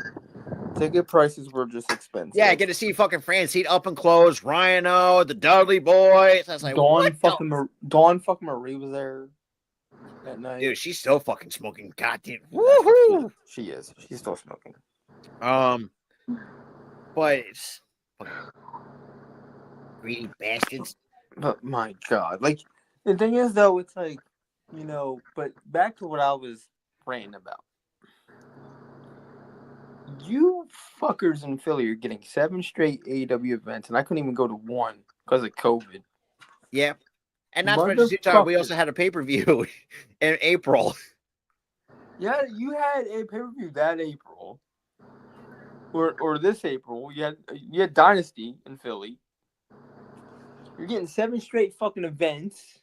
S2: ticket prices were just expensive.
S1: Yeah, I get to see fucking Francine up and close, Rhino, the Dudley Boys. I was like,
S2: Dawn fucking Marie was there that night.
S1: Dude, she's still fucking smoking. Goddamn,
S2: woohoo! She is. She's still smoking.
S1: But it's fucking greedy bastards.
S2: But my God, like the thing is though, it's like, you know. But back to what I was ranting about. You fuckers in Philly are getting 7 straight AEW events, and I couldn't even go to one because of COVID.
S1: Yeah. And not to mention, we also had a pay-per-view in April.
S2: Yeah, you had a pay-per-view that April. Or this April. You had Dynasty in Philly. You're getting 7 straight fucking events.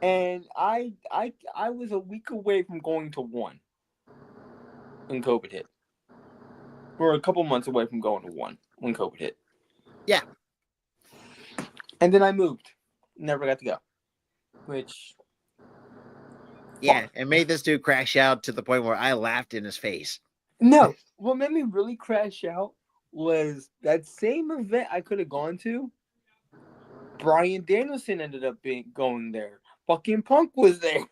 S2: And I was a week away from going to one when COVID hit. We're a couple months away from going to one when COVID hit.
S1: Yeah. And
S2: then I moved. Never got to go. Which...
S1: Yeah, it made this dude crash out to the point where I laughed in his face.
S2: No. What made me really crash out was that same event I could have gone to. Bryan Danielson ended up going there. Fucking Punk was there.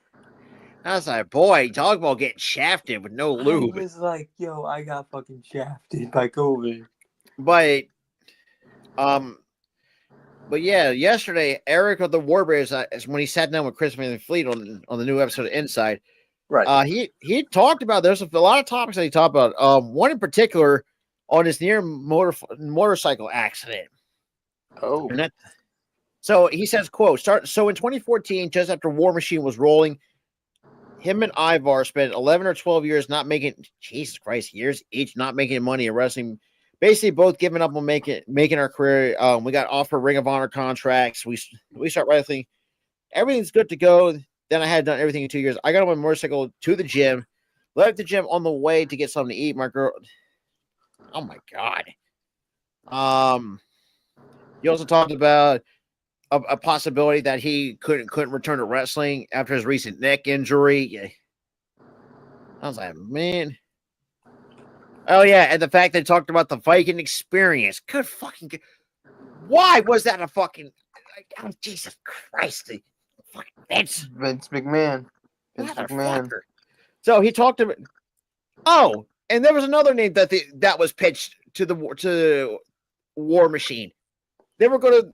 S1: I was like, boy, talk about getting shafted with no lube.
S2: I was like, yo, I got fucking shafted by COVID.
S1: But yeah, yesterday, Eric of the Warbears, when he sat down with Chris Van Fleet on the new episode of Inside,
S2: right?
S1: He talked about there's a lot of topics that he talked about. One in particular on his near motorcycle accident.
S2: Oh,
S1: so he says, "quote So in 2014, just after War Machine was rolling, him and Ivar spent 11 or 12 years not making years each not making money in wrestling." Basically, both giving up on making our career. We got offered Ring of Honor contracts. We start wrestling. Everything's good to go. Then I had done everything in 2 years. I got on my motorcycle to the gym. Left the gym on the way to get something to eat. My girl. Oh my God. He also talked about a possibility that he couldn't return to wrestling after his recent neck injury. I was like, man. Oh yeah, and the fact they talked about the Viking experience. Good fucking. Why was that a fucking? Oh, Jesus Christ! Fucking Vince
S2: McMahon. Vince McMahon.
S1: motherfucker. So he talked about. Oh, and there was another name that was pitched to War Machine. They were going to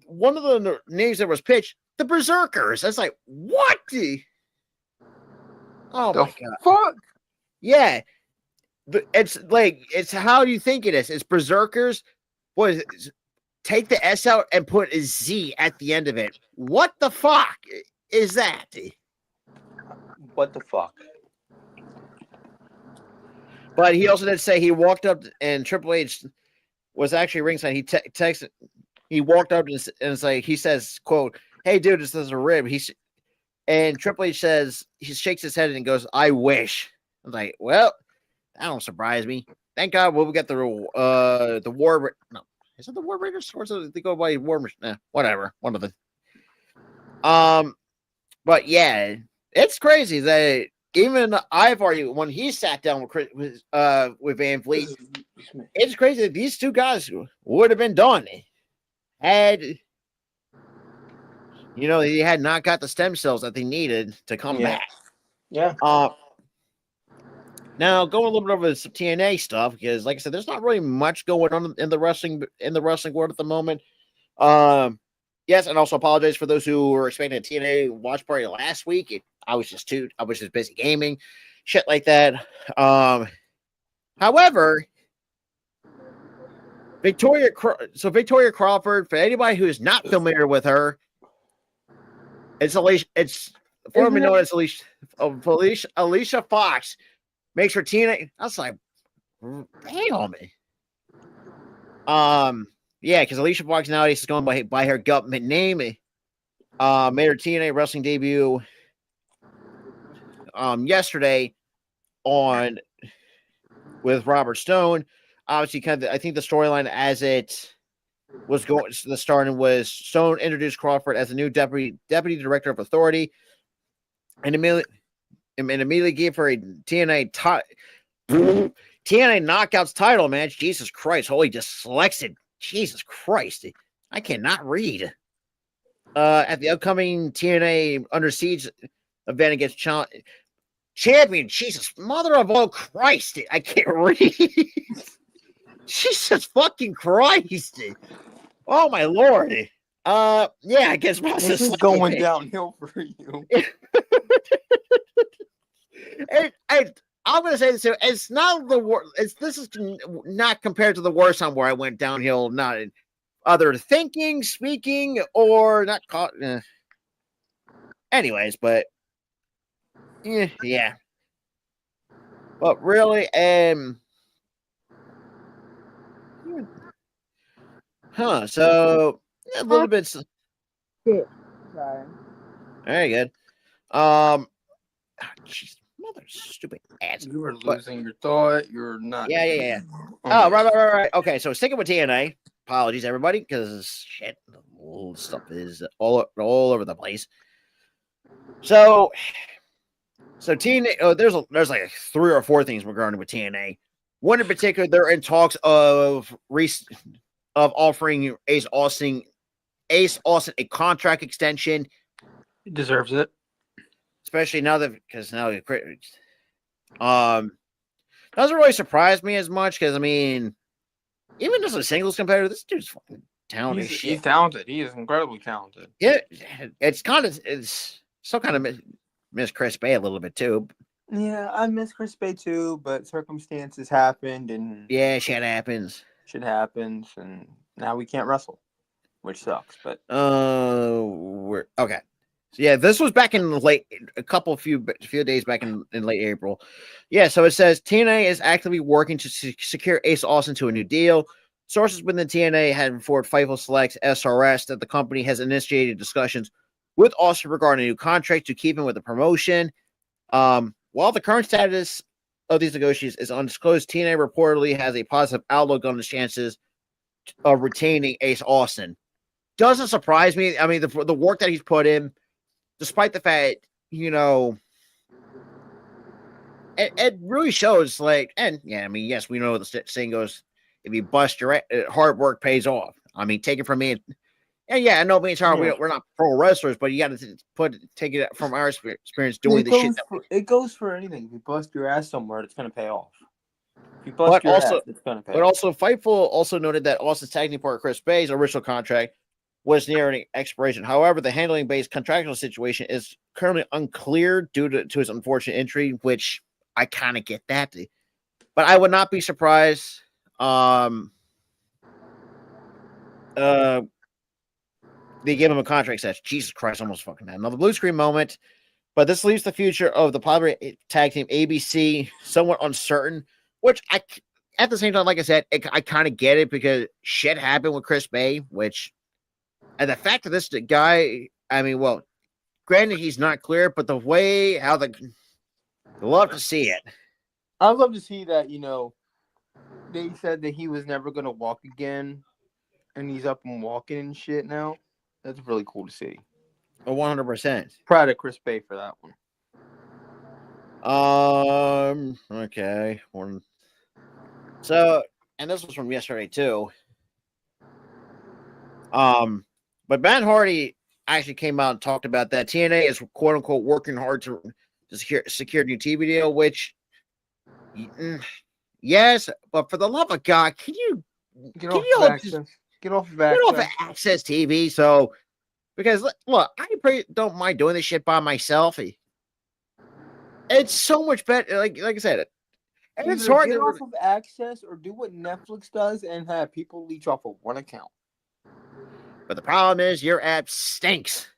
S1: one of the names that was pitched, the Berserkers. I was like, what? Oh
S2: The
S1: my god!
S2: fuck?
S1: Yeah, but it's how do you think it is? It's Berserkers. What is it? Take the S out and put a Z at the end of it. What the fuck is that?
S2: What the fuck?
S1: But he also did say he walked up and Triple H was actually ringside. He texted. He walked up and it's like he says, "quote Hey, dude, this is a rib." And Triple H says he shakes his head and goes, "I wish." I'm like, well, that don't surprise me. Thank God. We got the War. No, is it the War Raiders or is it they go by War? Whatever. One of the. But yeah, it's crazy that even I've argued when he sat down with Van Vliet. It's crazy that these two guys would have been done had he had not got the stem cells that they needed to come back.
S2: Yeah.
S1: Now going a little bit over some TNA stuff because, like I said, there's not really much going on in the wrestling world at the moment. Yes, and also apologize for those who were expecting a TNA watch party last week. I was just busy gaming, shit like that. However, Victoria Crawford, for anybody who is not familiar with her, it's formerly known as Alicia Fox, makes her TNA. I was like, damn me. Yeah, because Alicia Fox nowadays is going by her government name. Made her TNA wrestling debut yesterday with Robert Stone. Obviously, I think the storyline as it was going, the starting was Stone introduced Crawford as the new deputy director of authority, and immediately gave her a TNA Knockouts title match. Jesus Christ, holy dyslexic. Jesus Christ, I cannot read. At the upcoming TNA Under Siege event against champion, Jesus, mother of all Christ, I can't read. Jesus fucking Christ. Oh my Lord. Yeah, I guess
S2: this is going downhill for you.
S1: I'm gonna say this here. It's not the worst. This is not compared to the worst time where I went downhill, not in other thinking, speaking, or not caught. Anyways, but yeah. But really, so a little bit.
S3: Shit. Sorry.
S1: Very good. Jeez, mother stupid ass.
S2: You were losing your thought. You're not.
S1: Yeah. Oh, right. Okay, so sticking with TNA. Apologies, everybody, because shit, the old stuff is all over the place. So TNA. There's like 3 or 4 things regarding with TNA. One in particular, they're in talks of offering Ace Austin a contract extension.
S2: He deserves it,
S1: especially now doesn't really surprise me as much because I mean, even as a singles competitor, this dude's fucking talented.
S2: He's talented. He is incredibly talented.
S1: Yeah, it's still kind of miss Chris Bay a little bit too.
S2: Yeah, I miss Chris Bay too, but circumstances happened, and
S1: shit happens.
S2: Shit happens, and now we can't wrestle, which sucks. But
S1: we're okay. So yeah, this was back in few days back in late April. Yeah, so it says TNA is actively working to secure Ace Austin to a new deal. Sources within TNA had informed Fightful Selects SRS that the company has initiated discussions with Austin regarding a new contract to keep him with the promotion. While the current status of these negotiations is undisclosed, TNA reportedly has a positive outlook on the chances of retaining Ace Austin. doesn't surprise me. I mean, the work that he's put in, despite the fact, it really shows. Like, and yeah, I mean, yes, we know the saying goes: if you bust your hard work pays off. I mean, take it from me. And yeah, I know me and Tara, we're not pro wrestlers, but you got to take it from our experience doing the shit.
S2: It goes for anything. If you bust your ass somewhere, it's going to pay off. If you bust your ass, it's going to pay off.
S1: But also, Fightful also noted that Austin's tag team partner Chris Bay's original contract was nearing expiration. However, the handling-based contractual situation is currently unclear due to his unfortunate injury, which I kind of get that. But I would not be surprised. They gave him a contract extension. Jesus Christ, almost fucking had another blue screen moment. But this leaves the future of the popular tag team ABC somewhat uncertain, which at the same time, like I said, I kind of get it because shit happened with Chris Bay, and the fact that this guy, I mean, well, granted he's not clear, but the way how love to see it.
S2: I'd love to see that, they said that he was never going to walk again, and he's up and walking and shit now. That's really cool to see.
S1: 100%.
S2: Proud of Chris Bay for that one.
S1: Okay. So, and this was from yesterday too. But Matt Hardy actually came out and talked about that TNA is quote unquote working hard to secure a new TV deal, which yes, but for the love of God, can you
S2: get off of
S1: Access TV? So, because look, I don't mind doing this shit by myself. It's so much better. Like I said, and it's hard
S2: to get off of Access or do what Netflix does and have people leech off of one account.
S1: But the problem is your app stinks.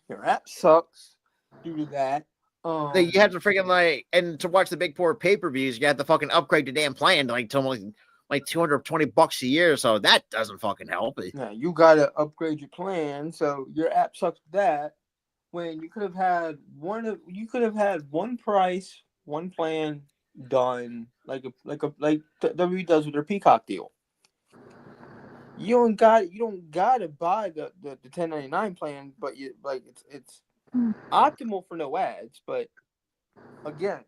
S2: Your app sucks due to that.
S1: You have to freaking and to watch the big four pay-per-views, you have to fucking upgrade the damn plan to like $220 a year. So that doesn't fucking help.
S2: Yeah, you gotta upgrade your plan. So your app sucks with that. When you could have had one price, one plan done, like WWE does with their Peacock deal. You don't gotta buy the 1099 plan, but it's optimal for no ads. But again,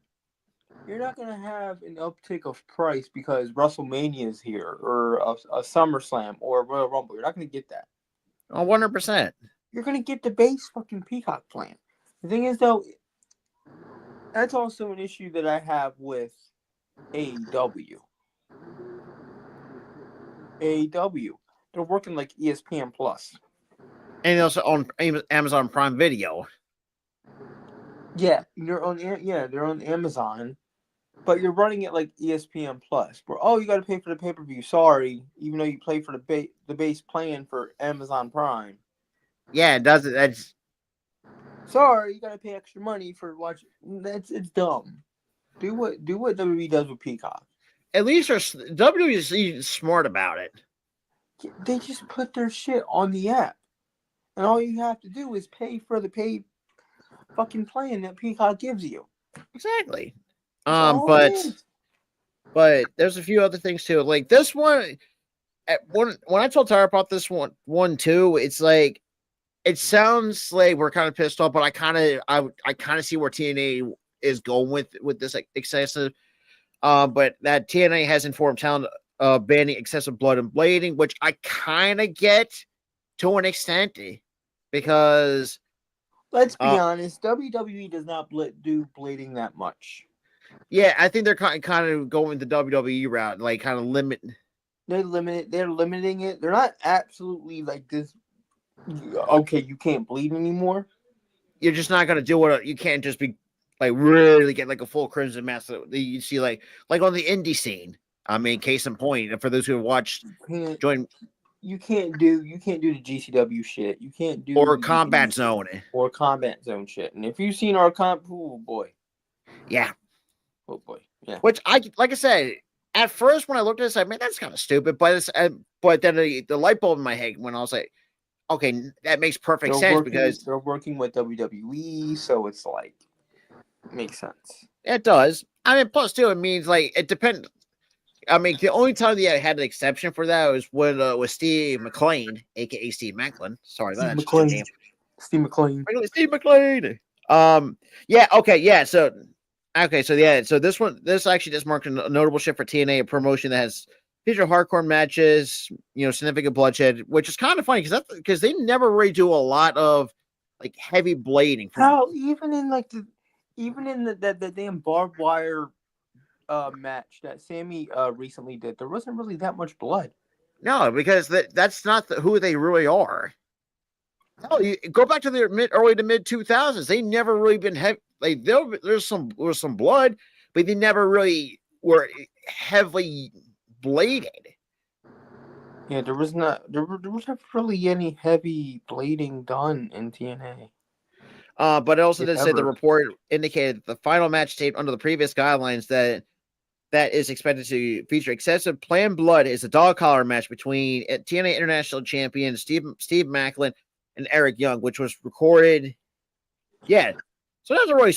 S2: you're not gonna have an uptick of price because WrestleMania is here or a SummerSlam or a Royal Rumble. You're not gonna get that.
S1: 100%.
S2: You're gonna get the base fucking Peacock plan. The thing is, though, that's also an issue that I have with AEW. They're working like ESPN Plus.
S1: And also on Amazon Prime Video.
S2: Yeah, they're on Amazon, but you're running it like ESPN Plus. Where you got to pay for the pay-per-view. Sorry, even though you pay for the base plan for Amazon Prime.
S1: Yeah, it does it. That's
S2: sorry, you got to pay extra money for watching. It's dumb. Do what WWE does with Peacock.
S1: At least WWE is smart about it.
S2: They just put their shit on the app, and all you have to do is pay for the paid fucking plan that Peacock gives you.
S1: Exactly. But there's a few other things too. Like this one, when I told Tyra about this one too, it's like it sounds like we're kind of pissed off, but I kind of see where TNA is going with this excessive. But that TNA has informed talent banning excessive blood and blading, which I kind of get to an extent because
S2: let's be honest, WWE does not do blading that much.
S1: Yeah, I think they're kind of going the WWE route, like kind of limit.
S2: They're limiting it. They're not absolutely like this. Okay, you can't bleed anymore.
S1: You're just not gonna do it. You can't just be like really get like a full crimson mass that you see like on the indie scene. I mean, case in point, for those who have watched, you
S2: can't do the GCW shit. You can't do
S1: Combat Zone
S2: shit. And if you've seen our oh boy,
S1: yeah,
S2: oh boy, yeah.
S1: Which like I said, at first when I looked at this, I mean that's kind of stupid, but then the light bulb in my head when I was like, okay, that makes perfect sense because
S2: they're working with WWE, so it's like it makes sense.
S1: It does. I mean, plus too, it means like it depends. I mean, the only time they had an exception for that was when with Steve McLean, aka Steve Macklin. Sorry,
S2: Steve
S1: that's just
S2: McLean.
S1: his name.
S2: Steve McLean.
S1: Steve McLean. Yeah. Okay. Yeah. So. Okay. So yeah. So this actually just marked a notable shift for TNA, a promotion that has feature hardcore matches, significant bloodshed, which is kind of funny because they never really do a lot of like heavy blading.
S2: How even in the damn barbed wire match that Sammy recently did, there wasn't really that much blood.
S1: No, because that's not who they really are. Hell, you go back to their early to mid 2000s. They never really been heavy. Like there's some blood, but they never really were heavily bladed.
S2: Yeah, there was never really any heavy blading done in TNA.
S1: But it also did say the
S2: Ever.
S1: report indicated that the final match taped under the previous guidelines that is expected to feature excessive planned blood is a dog collar match between TNA International Champion Steve Macklin and Eric Young, which was recorded. Yeah. So it doesn't really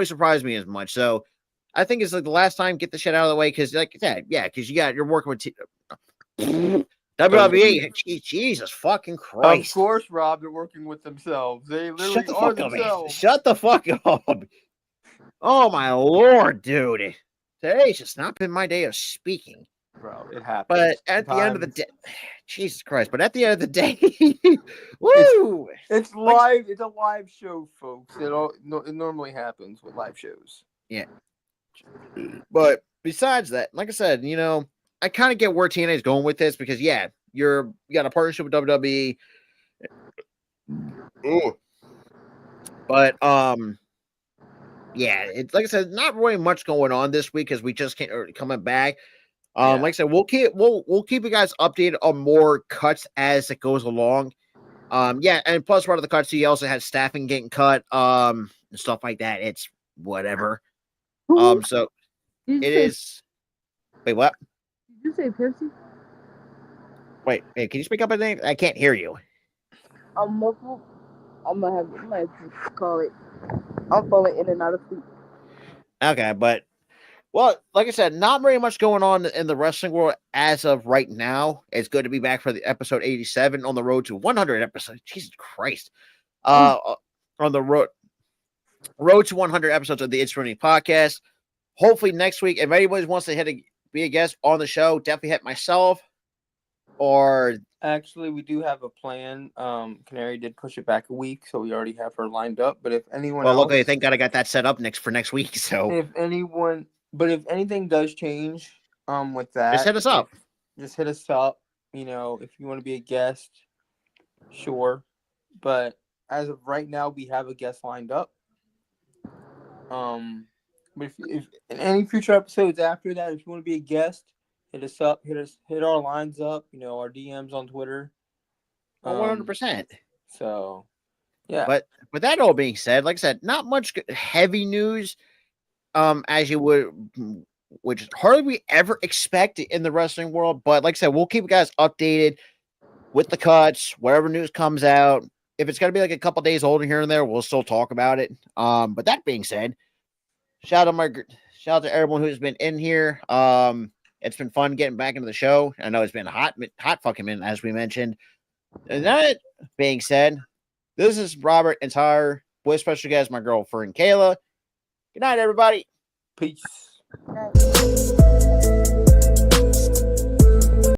S1: surprise me as much. So I think it's like the last time, get the shit out of the way, because because you're working with WWE. Jesus fucking Christ.
S2: Of course, Rob, they're working with themselves. They literally
S1: Shut the
S2: are
S1: fuck up, man.
S2: themselves.
S1: Shut the fuck up. Oh my lord, dude. Today's just not been my day of speaking.
S2: Bro, it happens.
S1: But at the end of the day, Jesus Christ, but at the end of the day, woo!
S2: It's live. It's a live show, folks. It normally happens with live shows.
S1: Yeah. But besides that, like I said, I kind of get where TNA is going with this because, you got a partnership with WWE. Ooh. But, it's like I said, not really much going on this week because we just can't coming back. Like I said, we'll keep you guys updated on more cuts as it goes along. And plus part of the cuts, he also has staffing getting cut, and stuff like that. It's whatever. So it is. Wait, what?
S3: Did you say Pepsi?
S1: Wait, hey, can you speak up a name? I can't hear you.
S3: I'm muffled. I might have to call it. I'm falling in and out of sleep.
S1: Okay, but like I said, not very much going on in the wrestling world as of right now. It's good to be back for the episode 87 on the road to 100 episodes. Jesus Christ. On the road to 100 episodes of the It's Running podcast. Hopefully next week, if anybody wants to be a guest on the show, definitely hit myself. Or
S2: actually, we do have a plan. Canary did push it back a week, so we already have her lined up. But if anyone
S1: luckily, thank God I got that set up for next week. So
S2: if anything does change, with that,
S1: just hit us up.
S2: Just hit us up. If you want to be a guest, sure. But as of right now, we have a guest lined up. But if in any future episodes after that, if you want to be a guest, hit us up. Hit our lines up. Our DMs on Twitter.
S1: 100%.
S2: So, yeah.
S1: But with that all being said, like I said, not much heavy news. As you would, which hardly we ever expect in the wrestling world. But like I said, we'll keep you guys updated with the cuts, whatever news comes out. If it's gonna be like a couple days older here and there, we'll still talk about it. But that being said, shout out to everyone who's been in here. It's been fun getting back into the show. I know it's been hot fucking minute, as we mentioned. And that being said, this is Robert and Tyler with special guest, my girlfriend Kayla. Good night, everybody.
S2: Peace.
S3: Night.